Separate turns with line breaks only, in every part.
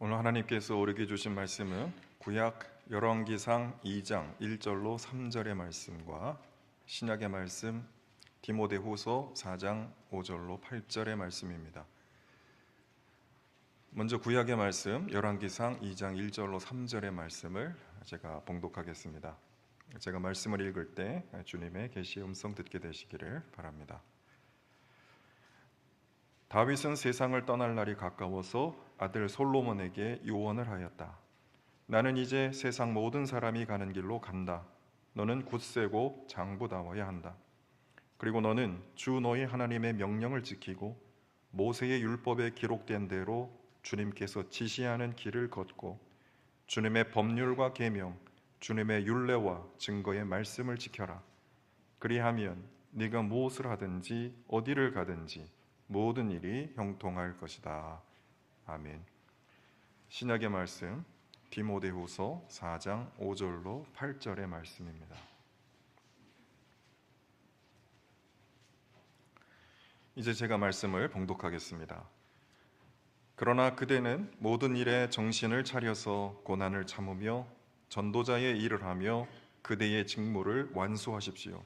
오늘 하나님께서 우리에게 주신 말씀은 구약 열왕기상 2장 1절로 3절의 말씀과 신약의 말씀 디모데후서 4장 5절로 8절의 말씀입니다. 먼저 구약의 말씀 열왕기상 2장 1절로 3절의 말씀을 제가 봉독하겠습니다. 제가 말씀을 읽을 때 주님의 계시의 음성 듣게 되시기를 바랍니다. 다윗은 세상을 떠날 날이 가까워서 아들 솔로몬에게 유언을 하였다. 나는 이제 세상 모든 사람이 가는 길로 간다. 너는 굳세고 장부다워야 한다. 그리고 너는 주 너희 하나님의 명령을 지키고 모세의 율법에 기록된 대로 주님께서 지시하는 길을 걷고 주님의 법률과 계명, 주님의 율례와 증거의 말씀을 지켜라. 그리하면 네가 무엇을 하든지 어디를 가든지 모든 일이 형통할 것이다. 아멘. 신약의 말씀 디모데후서 4장 5절로 8절의 말씀입니다. 이제 제가 말씀을 봉독하겠습니다. 그러나 그대는 모든 일에 정신을 차려서 고난을 참으며 전도자의 일을 하며 그대의 직무를 완수하십시오.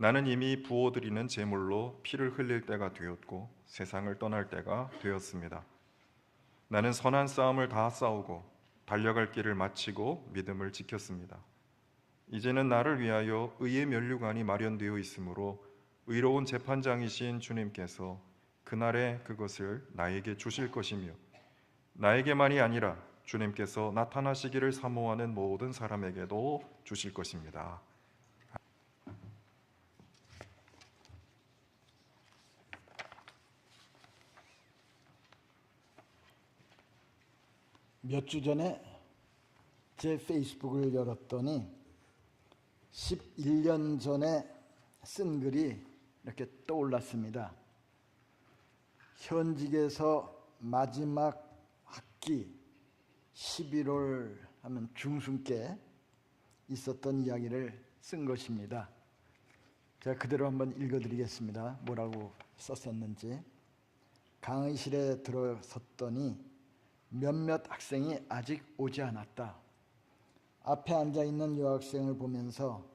나는 이미 부어드리는 제물로 피를 흘릴 때가 되었고 세상을 떠날 때가 되었습니다. 나는 선한 싸움을 다 싸우고 달려갈 길을 마치고 믿음을 지켰습니다. 이제는 나를 위하여 의의 면류관이 마련되어 있으므로 의로운 재판장이신 주님께서 그날에 그것을 나에게 주실 것이며 나에게만이 아니라 주님께서 나타나시기를 사모하는 모든 사람에게도 주실 것입니다.
몇 주 전에 제 페이스북을 열었더니 11년 전에 쓴 글이 이렇게 떠올랐습니다. 현직에서 마지막 학기 11월 하면 중순께 있었던 이야기를 쓴 것입니다. 제가 그대로 한번 읽어드리겠습니다. 뭐라고 썼었는지. 강의실에 들어섰더니 몇몇 학생이 아직 오지 않았다. 앞에 앉아있는 여학생을 보면서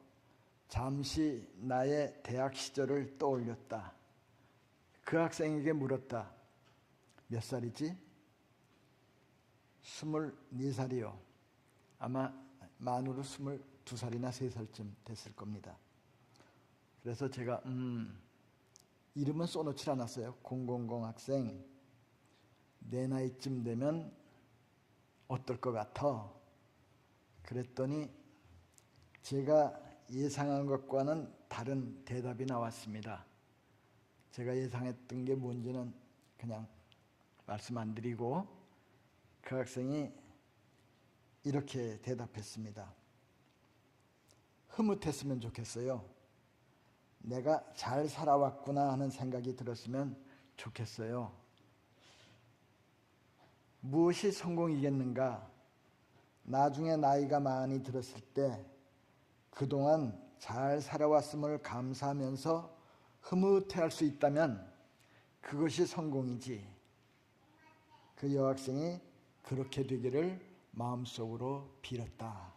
잠시 나의 대학 시절을 떠올렸다. 그 학생에게 물었다. 몇 살이지? 24살이요. 아마 만으로 22살이나 3살쯤 됐을 겁니다. 그래서 제가 이름은 써놓지 않았어요. 000 학생. 내 나이쯤 되면 어떨 것 같아? 그랬더니 제가 예상한 것과는 다른 대답이 나왔습니다. 제가 예상했던 게 뭔지는 그냥 말씀 안 드리고 그 학생이 이렇게 대답했습니다. 흐뭇했으면 좋겠어요. 내가 잘 살아왔구나 하는 생각이 들었으면 좋겠어요. 무엇이 성공이겠는가? 나중에 나이가 많이 들었을 때 그동안 잘 살아왔음을 감사하면서 흐뭇해할 수 있다면 그것이 성공이지. 그 여학생이 그렇게 되기를 마음속으로 빌었다.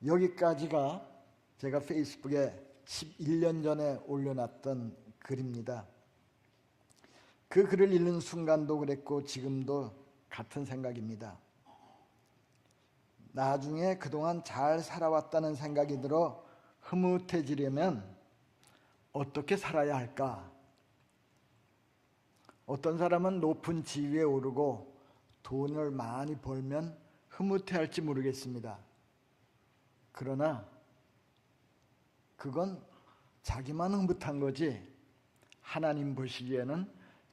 여기까지가 제가 페이스북에 11년 전에 올려놨던 글입니다. 그 글을 읽는 순간도 그랬고 지금도 같은 생각입니다. 나중에 그동안 잘 살아왔다는 생각이 들어 흐뭇해지려면 어떻게 살아야 할까? 어떤 사람은 높은 지위에 오르고 돈을 많이 벌면 흐뭇해할지 모르겠습니다. 그러나 그건 자기만 흐뭇한 거지 하나님 보시기에는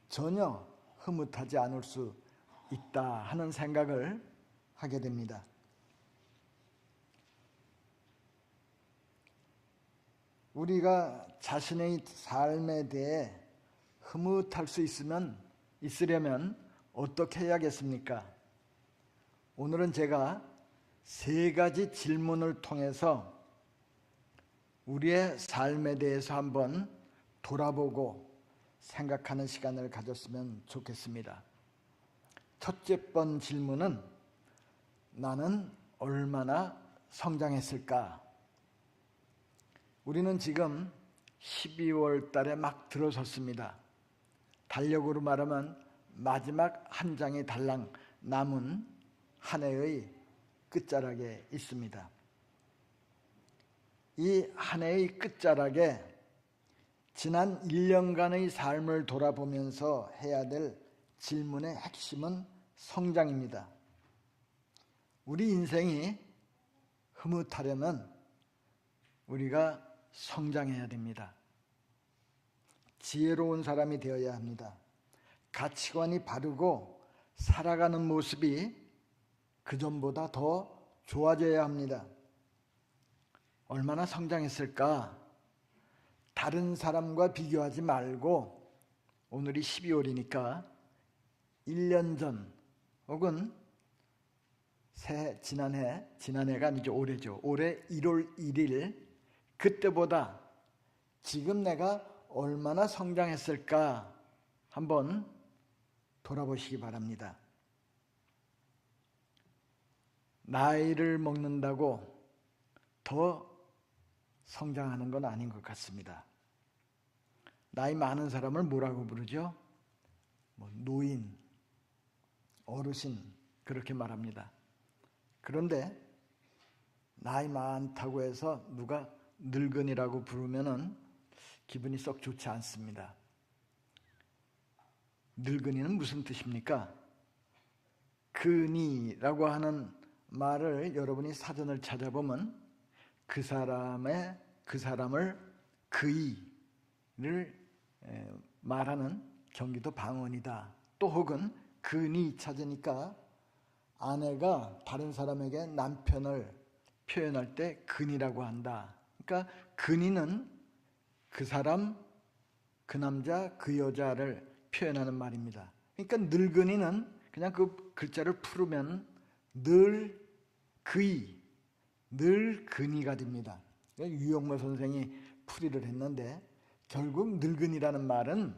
전혀 흐뭇하지 않을 수 있다 하는 생각을 하게 됩니다. 우리가 자신의 삶에 대해 흐뭇할 수 있으려면 어떻게 해야겠습니까? 오늘은 제가 3가지 질문을 통해서 우리의 삶에 대해서 한번 돌아보고 생각하는 시간을 가졌으면 좋겠습니다. 첫째 번 질문은 나는 얼마나 성장했을까? 우리는 지금 12월 달에 막 들어섰습니다. 달력으로 말하면 마지막 한 장이 달랑 남은 한 해의 끝자락에 있습니다. 이 한 해의 끝자락에 지난 1년간의 삶을 돌아보면서 해야 될 질문의 핵심은 성장입니다. 우리 인생이 흐뭇하려면 우리가 성장해야 됩니다. 지혜로운 사람이 되어야 합니다. 가치관이 바르고 살아가는 모습이 그전보다 더 좋아져야 합니다. 얼마나 성장했을까? 다른 사람과 비교하지 말고 오늘이 12월이니까 1년 전 혹은 지난해가 아니죠. 올해죠. 올해 1월 1일 그때보다 지금 내가 얼마나 성장했을까 한번 돌아보시기 바랍니다. 나이를 먹는다고 더 성장하는 건 아닌 것 같습니다. 나이 많은 사람을 뭐라고 부르죠? 노인, 어르신 그렇게 말합니다. 그런데 나이 많다고 해서 누가 늙은이라고 부르면은 기분이 썩 좋지 않습니다. 늙은이는 무슨 뜻입니까? 근이라고 하는 말을 여러분이 사전을 찾아보면 그 사람을 그이를 말하는 경기도 방언이다. 또 혹은 근이 찾으니까 아내가 다른 사람에게 남편을 표현할 때 근이라고 한다. 그러니까 근이는 그 사람, 그 남자, 그 여자를 표현하는 말입니다. 그러니까 늙은이는 그냥 그 글자를 풀으면 늘 그이, 늘 근이가 됩니다. 유영모 선생이 풀이를 했는데 결국 늙은이라는 말은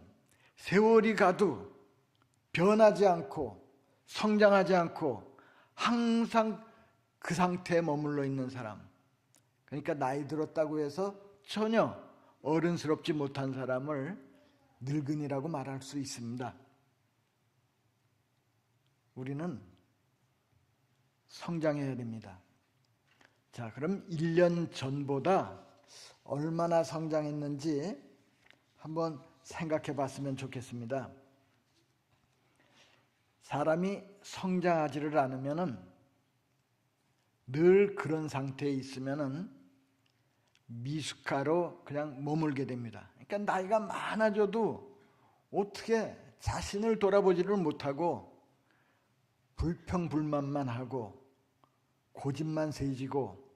세월이 가도 변하지 않고 성장하지 않고 항상 그 상태에 머물러 있는 사람. 그러니까 나이 들었다고 해서 전혀 어른스럽지 못한 사람을 늙은이라고 말할 수 있습니다. 우리는 성장해야 됩니다. 자, 그럼 1년 전보다 얼마나 성장했는지 한번 생각해 봤으면 좋겠습니다. 사람이 성장하지를 않으면은 늘 그런 상태에 있으면은 미숙가로 그냥 머물게 됩니다. 그러니까 나이가 많아져도 어떻게 자신을 돌아보지를 못하고 불평불만만 하고 고집만 세지고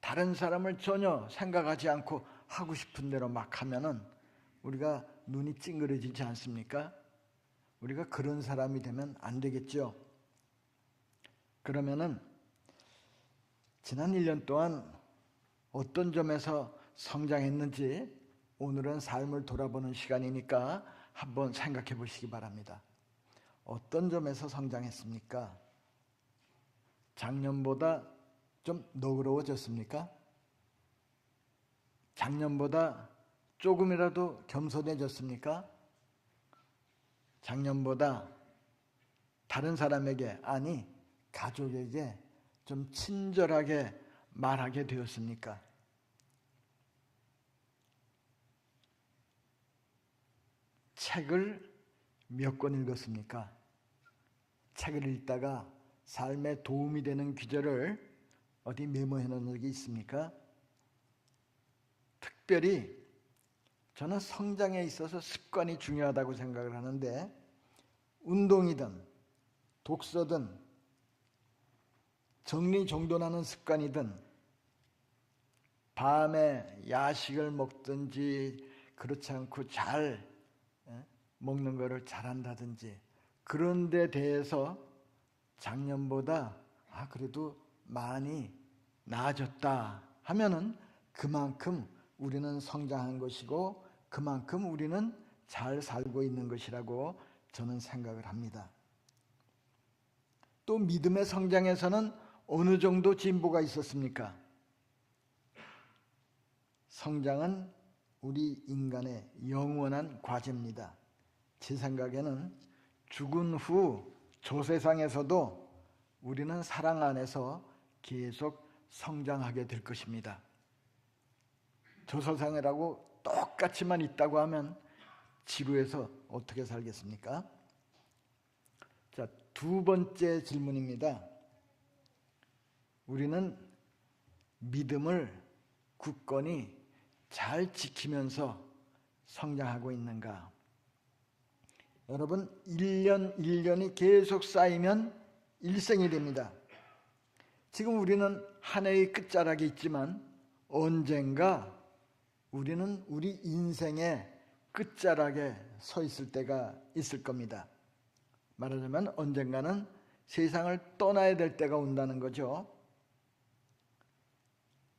다른 사람을 전혀 생각하지 않고 하고 싶은 대로 막 하면은 우리가 눈이 찡그려지지 않습니까? 우리가 그런 사람이 되면 안 되겠죠. 그러면은 지난 1년 동안 어떤 점에서 성장했는지 오늘은 삶을 돌아보는 시간이니까 한번 생각해 보시기 바랍니다. 어떤 점에서 성장했습니까? 작년보다 좀 너그러워졌습니까? 작년보다 조금이라도 겸손해졌습니까? 작년보다 다른 사람에게, 아니 가족에게 좀 친절하게 말하게 되었습니까? 책을 몇 권 읽었습니까? 책을 읽다가 삶에 도움이 되는 귀절을 어디 메모해 놓은 적이 있습니까? 특별히 저는 성장에 있어서 습관이 중요하다고 생각을 하는데 운동이든 독서든 정리정돈하는 습관이든 밤에 야식을 먹든지 그렇지 않고 잘 먹는 거를 잘한다든지 그런 데 대해서 작년보다 그래도 많이 나아졌다 하면은 그만큼 우리는 성장한 것이고 그만큼 우리는 잘 살고 있는 것이라고 저는 생각을 합니다. 또 믿음의 성장에서는 어느 정도 진보가 있었습니까? 성장은 우리 인간의 영원한 과제입니다. 제 생각에는 죽은 후 저 세상에서도 우리는 사랑 안에서 계속 성장하게 될 것입니다. 저 세상이라고 똑같이만 있다고 하면 지구에서 어떻게 살겠습니까? 자, 두 번째 질문입니다. 우리는 믿음을 굳건히 잘 지키면서 성장하고 있는가? 여러분, 1년 1년이 계속 쌓이면 일생이 됩니다. 지금 우리는 한 해의 끝자락에 있지만 언젠가 우리는 우리 인생의 끝자락에 서 있을 때가 있을 겁니다. 말하자면 언젠가는 세상을 떠나야 될 때가 온다는 거죠.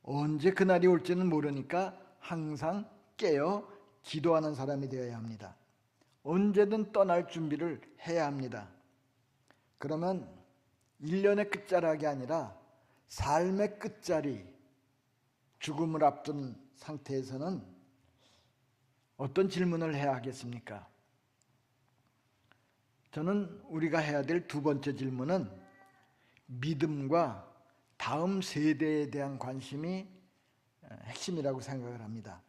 언제 그날이 올지는 모르니까 항상 깨어 기도하는 사람이 되어야 합니다. 언제든 떠날 준비를 해야 합니다. 그러면 1년의 끝자락이 아니라 삶의 끝자리, 죽음을 앞둔 상태에서는 어떤 질문을 해야 하겠습니까? 저는 우리가 해야 될 두 번째 질문은 믿음과 다음 세대에 대한 관심이 핵심이라고 생각을 합니다.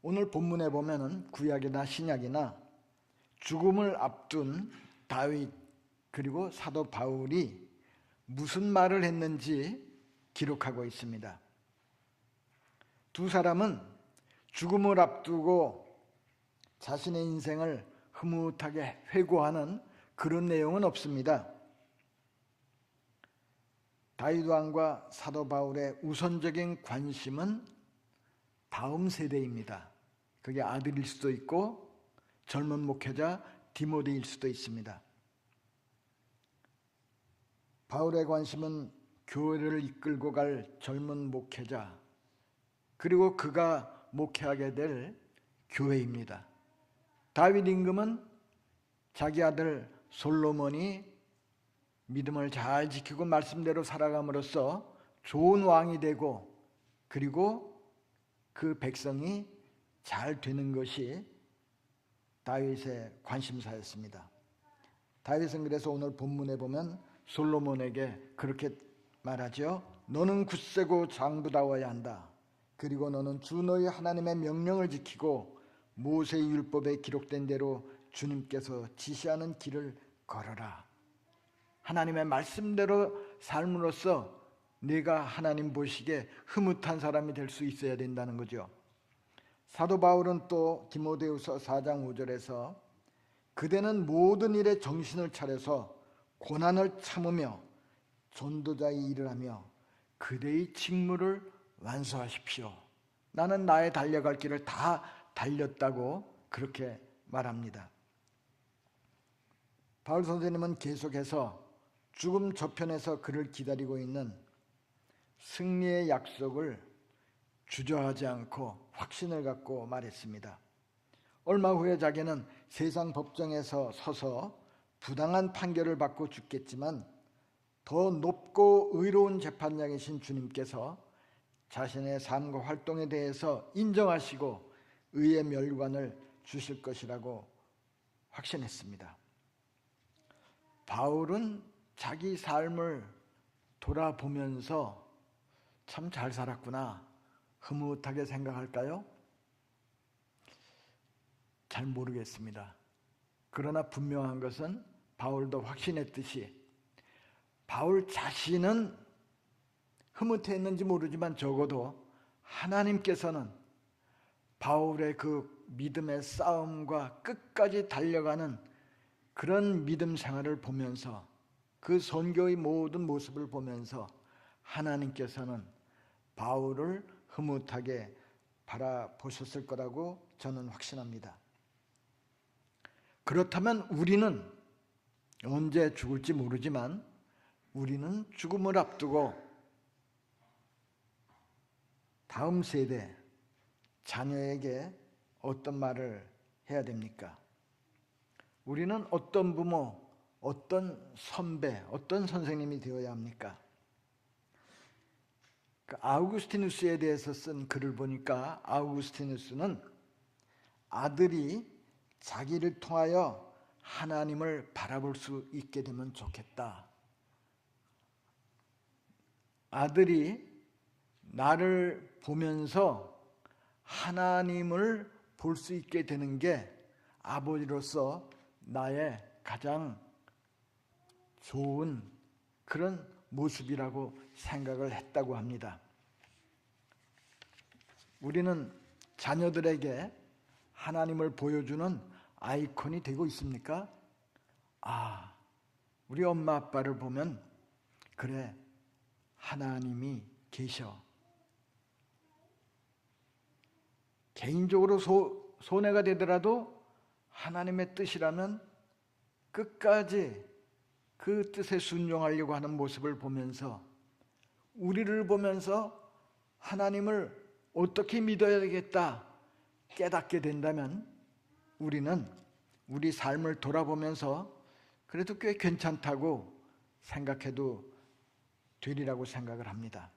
오늘 본문에 보면은 구약이나 신약이나 죽음을 앞둔 다윗 그리고 사도 바울이 무슨 말을 했는지 기록하고 있습니다. 두 사람은 죽음을 앞두고 자신의 인생을 흐뭇하게 회고하는 그런 내용은 없습니다. 다윗 왕과 사도 바울의 우선적인 관심은 다음 세대입니다. 그게 아들일 수도 있고 젊은 목회자 디모데일 수도 있습니다. 바울의 관심은 교회를 이끌고 갈 젊은 목회자 그리고 그가 목회하게 될 교회입니다. 다윗 임금은 자기 아들 솔로몬이 믿음을 잘 지키고 말씀대로 살아감으로써 좋은 왕이 되고 그리고 그 백성이 잘 되는 것이 다윗의 관심사였습니다. 다윗은 그래서 오늘 본문에 보면 솔로몬에게 그렇게 말하죠. 너는 굳세고 장부다워야 한다. 그리고 너는 주 너희 하나님의 명령을 지키고 모세의 율법에 기록된 대로 주님께서 지시하는 길을 걸어라. 하나님의 말씀대로 삶으로써 내가 하나님 보시기에 흐뭇한 사람이 될 수 있어야 된다는 거죠. 사도 바울은 또 디모데후서 4장 5절에서 그대는 모든 일에 정신을 차려서 고난을 참으며 전도자의 일을 하며 그대의 직무를 완수하십시오. 나는 나의 달려갈 길을 다 달렸다고 그렇게 말합니다. 바울 선생님은 계속해서 죽음 저편에서 그를 기다리고 있는 승리의 약속을 주저하지 않고 확신을 갖고 말했습니다. 얼마 후에 자기는 세상 법정에서 서서 부당한 판결을 받고 죽겠지만 더 높고 의로운 재판장이신 주님께서 자신의 삶과 활동에 대해서 인정하시고 의의 멸관을 주실 것이라고 확신했습니다. 바울은 자기 삶을 돌아보면서 참 잘 살았구나 흐뭇하게 생각할까요? 잘 모르겠습니다. 그러나 분명한 것은 바울도 확신했듯이 바울 자신은 흐뭇했는지 모르지만 적어도 하나님께서는 바울의 그 믿음의 싸움과 끝까지 달려가는 그런 믿음 생활을 보면서 그 선교의 모든 모습을 보면서 하나님께서는 바울을 흐뭇하게 바라보셨을 거라고 저는 확신합니다. 그렇다면 우리는 언제 죽을지 모르지만 우리는 죽음을 앞두고 다음 세대 자녀에게 어떤 말을 해야 됩니까? 우리는 어떤 부모, 어떤 선배, 어떤 선생님이 되어야 합니까? 그 아우구스티누스에 대해서 쓴 글을 보니까 아우구스티누스는 아들이 자기를 통하여 하나님을 바라볼 수 있게 되면 좋겠다. 아들이 나를 보면서 하나님을 볼 수 있게 되는 게 아버지로서 나의 가장 좋은 그런 모습이라고 생각을 했다고 합니다. 우리는 자녀들에게 하나님을 보여주는 아이콘이 되고 있습니까? 우리 엄마 아빠를 보면 그래, 하나님이 계셔. 개인적으로 손해가 되더라도 하나님의 뜻이라면 끝까지 그 뜻에 순종하려고 하는 모습을 보면서, 우리를 보면서 하나님을 어떻게 믿어야 되겠다 깨닫게 된다면 우리는 우리 삶을 돌아보면서 그래도 꽤 괜찮다고 생각해도 되리라고 생각을 합니다.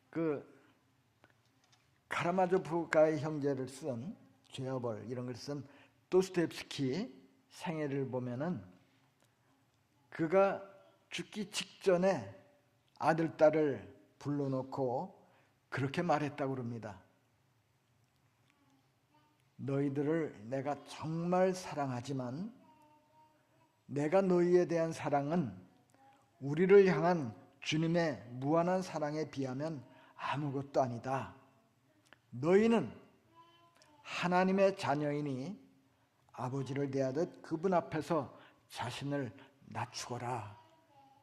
그 카라마조프가의 형제를 쓴 죄와벌 이런 걸 쓴 도스토옙스키 생애를 보면은 그가 죽기 직전에 아들 딸을 불러놓고 그렇게 말했다고 그럽니다. 너희들을 내가 정말 사랑하지만 내가 너희에 대한 사랑은 우리를 향한 주님의 무한한 사랑에 비하면 아무것도 아니다. 너희는 하나님의 자녀이니 아버지를 대하듯 그분 앞에서 자신을 낮추거라.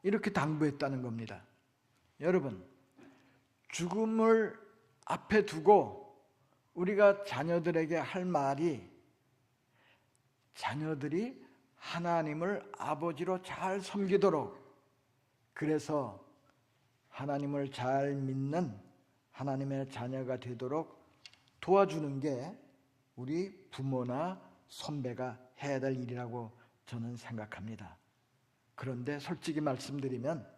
이렇게 당부했다는 겁니다. 여러분, 죽음을 앞에 두고 우리가 자녀들에게 할 말이 자녀들이 하나님을 아버지로 잘 섬기도록, 그래서 하나님을 잘 믿는 하나님의 자녀가 되도록 도와주는 게 우리 부모나 선배가 해야 될 일이라고 저는 생각합니다. 그런데 솔직히 말씀드리면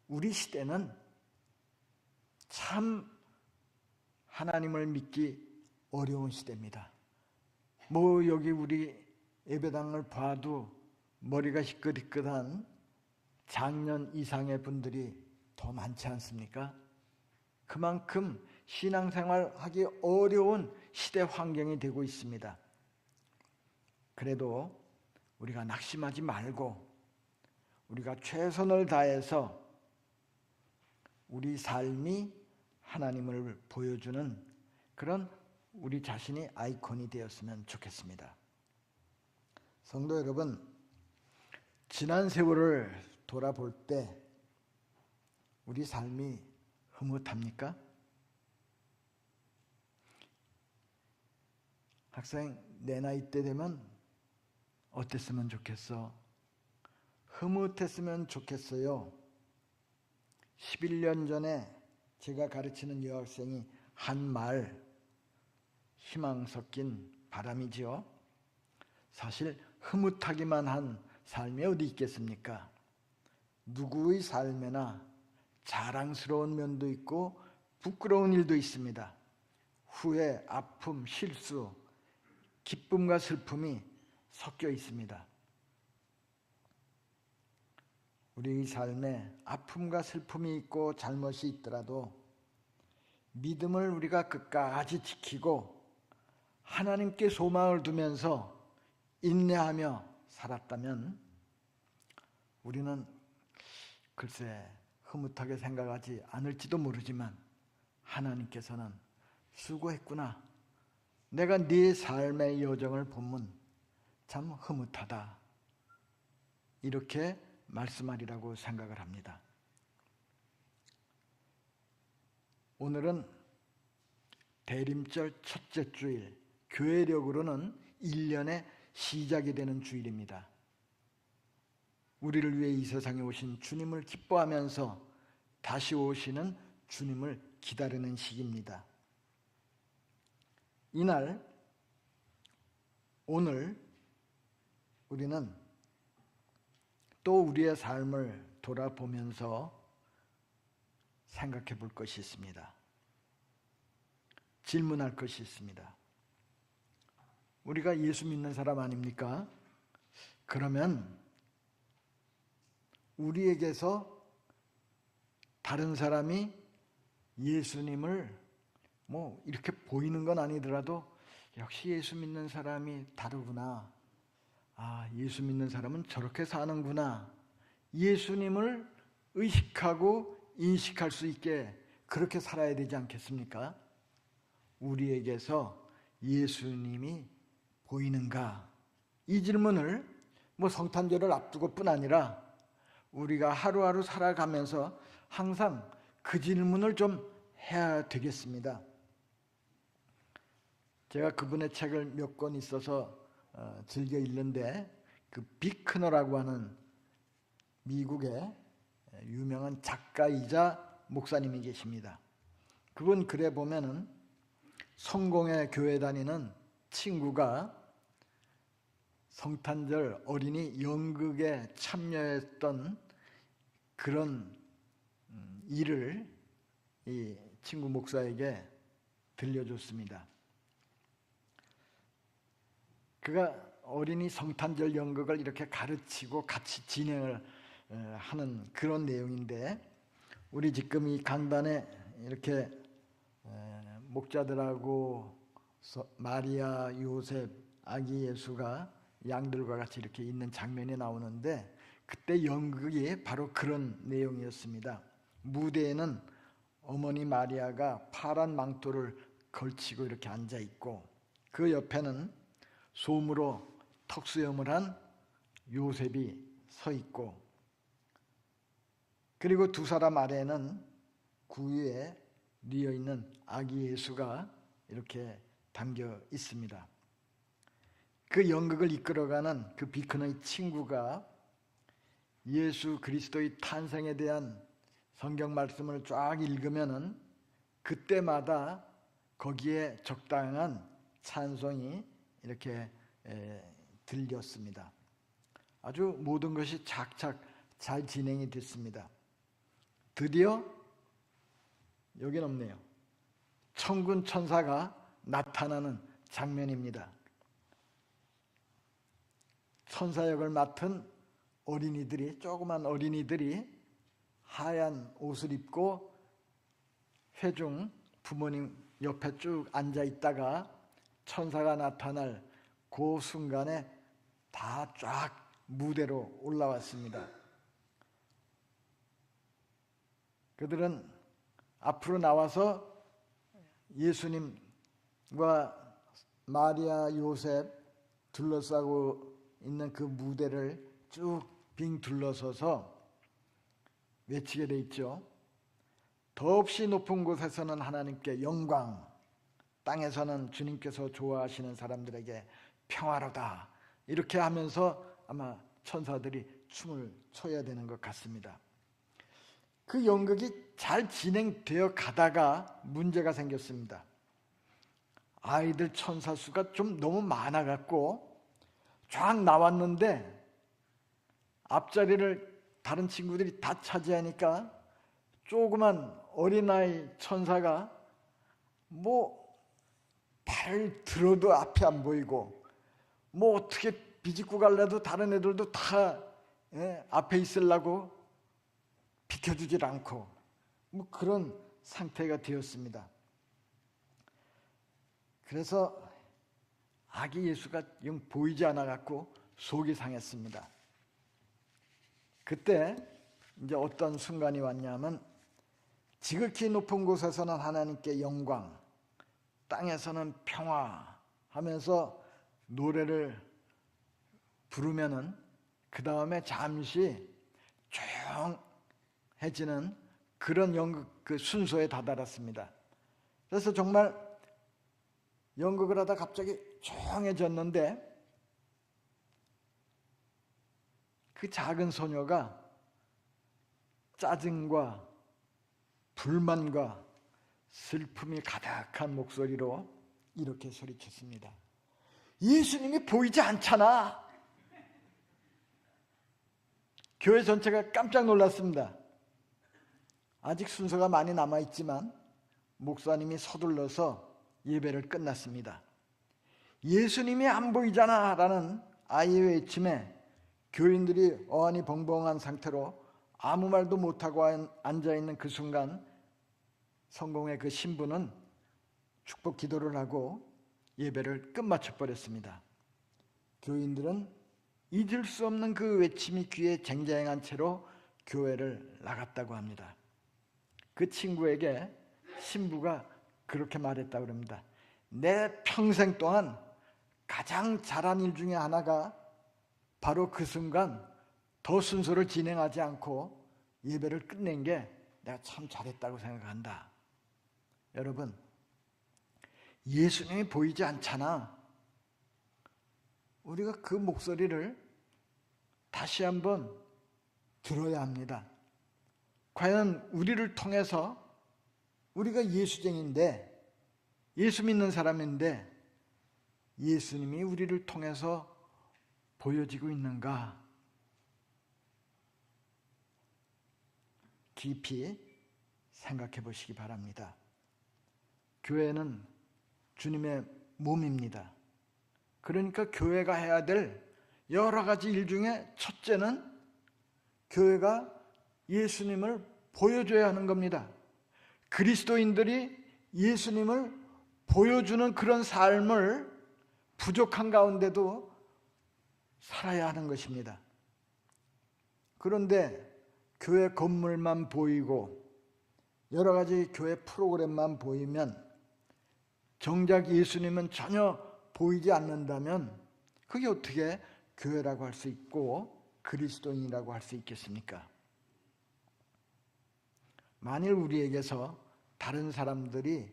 우리 시대는 참 하나님을 믿기 어려운 시대입니다. 여기 우리 예배당을 봐도 머리가 희끗희끗한 장년 이상의 분들이 더 많지 않습니까? 그만큼 신앙생활하기 어려운 시대 환경이 되고 있습니다. 그래도 우리가 낙심하지 말고 우리가 최선을 다해서 우리 삶이 하나님을 보여주는 그런 우리 자신이 아이콘이 되었으면 좋겠습니다. 성도 여러분, 지난 세월을 돌아볼 때 우리 삶이 흐뭇합니까? 학생, 내 나이 때 되면 어땠으면 좋겠어? 흐뭇했으면 좋겠어요. 11년 전에 제가 가르치는 여학생이 한 말, 희망 섞인 바람이지요. 사실 흐뭇하기만 한 삶이 어디 있겠습니까? 누구의 삶에나 자랑스러운 면도 있고 부끄러운 일도 있습니다. 후회, 아픔, 실수, 기쁨과 슬픔이 섞여 있습니다. 우리 삶에 아픔과 슬픔이 있고 잘못이 있더라도 믿음을 우리가 끝까지 지키고 하나님께 소망을 두면서 인내하며 살았다면 우리는 글쎄 흐뭇하게 생각하지 않을지도 모르지만 하나님께서는 수고했구나. 내가 네 삶의 여정을 보면 참 흐뭇하다. 이렇게 말씀하리라고 생각을 합니다. 오늘은 대림절 첫째 주일, 교회력으로는 1년의 시작이 되는 주일입니다. 우리를 위해 이 세상에 오신 주님을 기뻐하면서 다시 오시는 주님을 기다리는 시기입니다. 이날, 오늘 우리는 또 우리의 삶을 돌아보면서 생각해 볼 것이 있습니다. 질문할 것이 있습니다. 우리가 예수 믿는 사람 아닙니까? 그러면 우리에게서 다른 사람이 예수님을 뭐 이렇게 보이는 건 아니더라도 역시 예수 믿는 사람이 다르구나. 아, 예수 믿는 사람은 저렇게 사는구나. 예수님을 의식하고 인식할 수 있게 그렇게 살아야 되지 않겠습니까? 우리에게서 예수님이 보이는가? 이 질문을 뭐 성탄절을 앞두고 뿐 아니라 우리가 하루하루 살아가면서 항상 그 질문을 좀 해야 되겠습니다. 제가 그분의 책을 몇 권 있어서 즐겨 읽는데 그 비크너라고 하는 미국의 유명한 작가이자 목사님이 계십니다. 그분 글에 보면은 성공의 교회 다니는 친구가 성탄절 어린이 연극에 참여했던 그런 일을 이 친구 목사에게 들려줬습니다. 그가 어린이 성탄절 연극을 이렇게 가르치고 같이 진행을 하는 그런 내용인데, 우리 지금 이 강단에 이렇게 목자들하고 마리아, 요셉, 아기 예수가 양들과 같이 이렇게 있는 장면이 나오는데, 그때 연극이 바로 그런 내용이었습니다. 무대에는 어머니 마리아가 파란 망토를 걸치고 이렇게 앉아 있고, 그 옆에는 솜으로 턱수염을 한 요셉이 서 있고, 그리고 두 사람 아래에는 구유에 뉘어 있는 아기 예수가 이렇게 담겨 있습니다. 그 연극을 이끌어가는 그 비크너의 친구가 예수 그리스도의 탄생에 대한 성경 말씀을 쫙 읽으면은 그때마다 거기에 적당한 찬송이 이렇게 들렸습니다. 아주 모든 것이 착착 잘 진행이 됐습니다. 드디어 여긴 없네요. 천군 천사가 나타나는 장면입니다. 천사 역을 맡은 어린이들이, 조그만 어린이들이 하얀 옷을 입고 회중 부모님 옆에 쭉 앉아 있다가 천사가 나타날 그 순간에 다 쫙 무대로 올라왔습니다. 그들은 앞으로 나와서 예수님과 마리아, 요셉 둘러싸고 있는 그 무대를 쭉 빙 둘러서서 외치게 돼 있죠. 더없이 높은 곳에서는 하나님께 영광, 땅에서는 주님께서 좋아하시는 사람들에게 평화로다. 이렇게 하면서 아마 천사들이 춤을 춰야 되는 것 같습니다. 그 연극이 잘 진행되어 가다가 문제가 생겼습니다. 아이들 천사 수가 좀 너무 많아갖고 쫙 나왔는데 앞자리를 다른 친구들이 다 차지하니까 조그만 어린아이 천사가 뭐 발을 들어도 앞이 안 보이고, 뭐 어떻게 비집고 갈래도 다른 애들도 다 앞에 있으려고 비켜주질 않고, 뭐 그런 상태가 되었습니다. 그래서 아기 예수가 영 보이지 않아 갖고 속이 상했습니다. 그때 이제 어떤 순간이 왔냐면, 지극히 높은 곳에서는 하나님께 영광, 땅에서는 평화 하면서 노래를 부르면은 그 다음에 잠시 조용해지는 그런 연극 그 순서에 다다랐습니다. 그래서 정말 연극을 하다 갑자기 조용해졌는데, 그 작은 소녀가 짜증과 불만과 슬픔이 가득한 목소리로 이렇게 소리쳤습니다. 예수님이 보이지 않잖아. 교회 전체가 깜짝 놀랐습니다. 아직 순서가 많이 남아있지만 목사님이 서둘러서 예배를 끝났습니다. 예수님이 안 보이잖아 라는 아이의 외침에 교인들이 어안이 벙벙한 상태로 아무 말도 못하고 앉아있는 그 순간 성공의 그 신부는 축복 기도를 하고 예배를 끝마쳐버렸습니다. 교인들은 잊을 수 없는 그 외침이 귀에 쟁쟁한 채로 교회를 나갔다고 합니다. 그 친구에게 신부가 그렇게 말했다고 합니다. 내 평생 동안 가장 잘한 일 중에 하나가 바로 그 순간 더 순서를 진행하지 않고 예배를 끝낸 게 내가 참 잘했다고 생각한다. 여러분, 예수님이 보이지 않잖아. 우리가 그 목소리를 다시 한번 들어야 합니다. 과연 우리를 통해서 우리가 예수쟁인데, 예수 믿는 사람인데 예수님이 우리를 통해서 보여지고 있는가? 깊이 생각해 보시기 바랍니다. 교회는 주님의 몸입니다. 그러니까 교회가 해야 될 여러 가지 일 중에 첫째는 교회가 예수님을 보여줘야 하는 겁니다. 그리스도인들이 예수님을 보여주는 그런 삶을 부족한 가운데도 살아야 하는 것입니다. 그런데 교회 건물만 보이고 여러 가지 교회 프로그램만 보이면 정작 예수님은 전혀 보이지 않는다면 그게 어떻게 교회라고 할 수 있고 그리스도인이라고 할 수 있겠습니까? 만일 우리에게서 다른 사람들이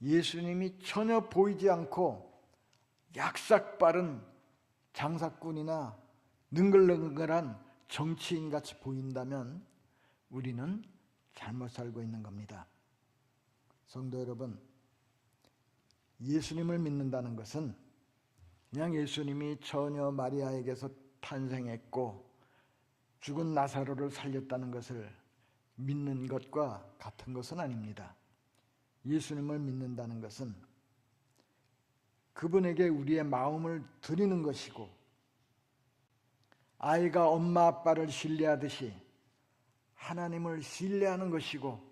예수님이 전혀 보이지 않고 약삭빠른 장사꾼이나 능글능글한 정치인같이 보인다면 우리는 잘못 살고 있는 겁니다. 성도 여러분, 예수님을 믿는다는 것은 그냥 예수님이 처녀 마리아에게서 탄생했고 죽은 나사로를 살렸다는 것을 믿는 것과 같은 것은 아닙니다. 예수님을 믿는다는 것은 그분에게 우리의 마음을 드리는 것이고 아이가 엄마 아빠를 신뢰하듯이 하나님을 신뢰하는 것이고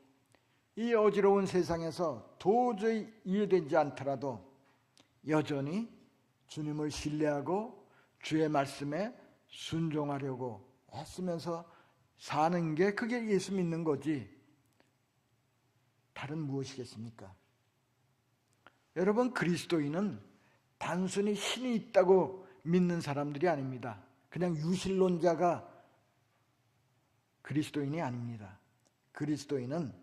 이 어지러운 세상에서 도저히 이해되지 않더라도 여전히 주님을 신뢰하고 주의 말씀에 순종하려고 애쓰면서 사는 게 그게 예수 믿는 거지 다른 무엇이겠습니까? 여러분, 그리스도인은 단순히 신이 있다고 믿는 사람들이 아닙니다. 그냥 유실론자가 그리스도인이 아닙니다. 그리스도인은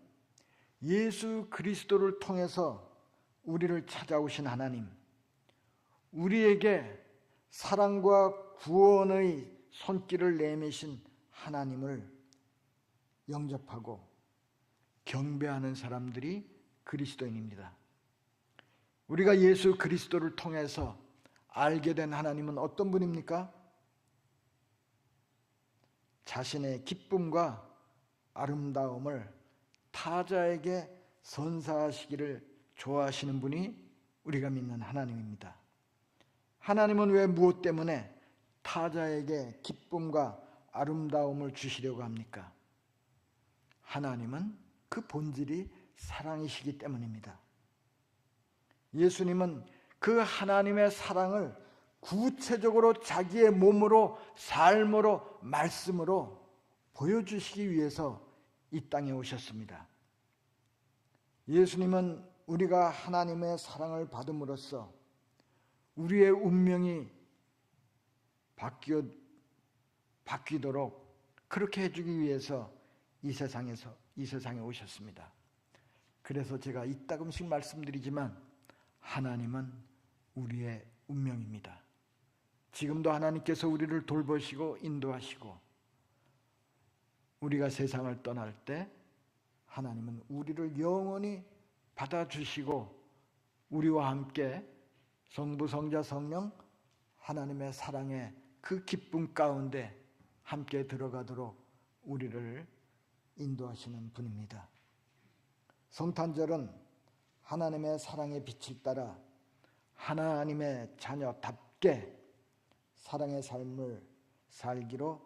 예수 그리스도를 통해서 우리를 찾아오신 하나님, 우리에게 사랑과 구원의 손길을 내미신 하나님을 영접하고 경배하는 사람들이 그리스도인입니다. 우리가 예수 그리스도를 통해서 알게 된 하나님은 어떤 분입니까? 자신의 기쁨과 아름다움을 타자에게 선사하시기를 좋아하시는 분이 우리가 믿는 하나님입니다. 하나님은 왜 무엇 때문에 타자에게 기쁨과 아름다움을 주시려고 합니까? 하나님은 그 본질이 사랑이시기 때문입니다. 예수님은 그 하나님의 사랑을 구체적으로 자기의 몸으로, 삶으로, 말씀으로 보여주시기 위해서 이 땅에 오셨습니다. 예수님은 우리가 하나님의 사랑을 받음으로써 우리의 운명이 바뀌도록 그렇게 해주기 위해서 이 세상에 오셨습니다. 그래서 제가 이따금씩 말씀드리지만 하나님은 우리의 운명입니다. 지금도 하나님께서 우리를 돌보시고 인도하시고 우리가 세상을 떠날 때 하나님은 우리를 영원히 받아주시고 우리와 함께 성부, 성자, 성령 하나님의 사랑의 그 기쁨 가운데 함께 들어가도록 우리를 인도하시는 분입니다. 성탄절은 하나님의 사랑의 빛을 따라 하나님의 자녀답게 사랑의 삶을 살기로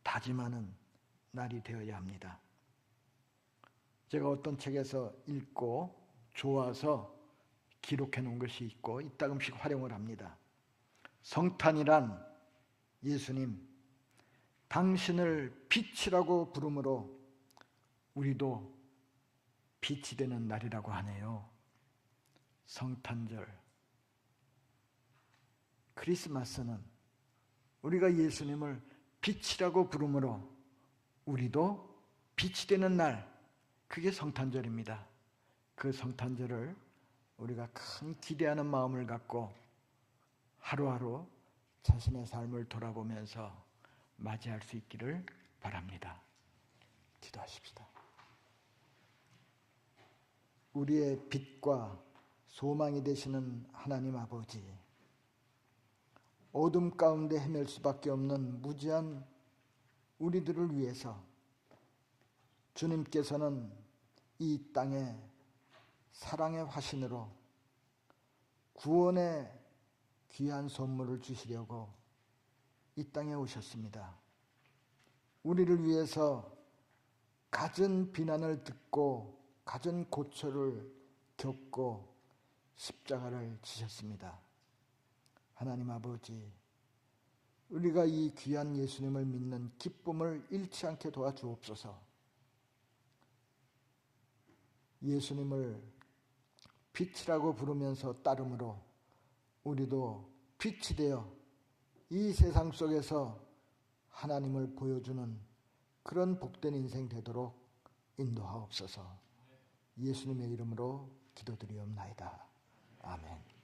다짐하는 날이 되어야 합니다. 제가 어떤 책에서 읽고 좋아서 기록해 놓은 것이 있고 이따금씩 활용을 합니다. 성탄이란 예수님 당신을 빛이라고 부르므로 우리도 빛이 되는 날이라고 하네요. 성탄절, 크리스마스는 우리가 예수님을 빛이라고 부르므로 우리도 빛이 되는 날, 그게 성탄절입니다. 그 성탄절을 우리가 큰 기대하는 마음을 갖고 하루하루 자신의 삶을 돌아보면서 맞이할 수 있기를 바랍니다. 기도하십시다. 우리의 빛과 소망이 되시는 하나님 아버지, 어둠 가운데 헤맬 수밖에 없는 무지한 우리들을 위해서 주님께서는 이 땅에 사랑의 화신으로 구원의 귀한 선물을 주시려고 이 땅에 오셨습니다. 우리를 위해서 갖은 비난을 듣고 갖은 고초를 겪고 십자가를 지셨습니다. 하나님 아버지, 우리가 이 귀한 예수님을 믿는 기쁨을 잃지 않게 도와주옵소서. 예수님을 빛이라고 부르면서 따름으로 우리도 빛이 되어 이 세상 속에서 하나님을 보여주는 그런 복된 인생 되도록 인도하옵소서. 예수님의 이름으로 기도드리옵나이다. 아멘.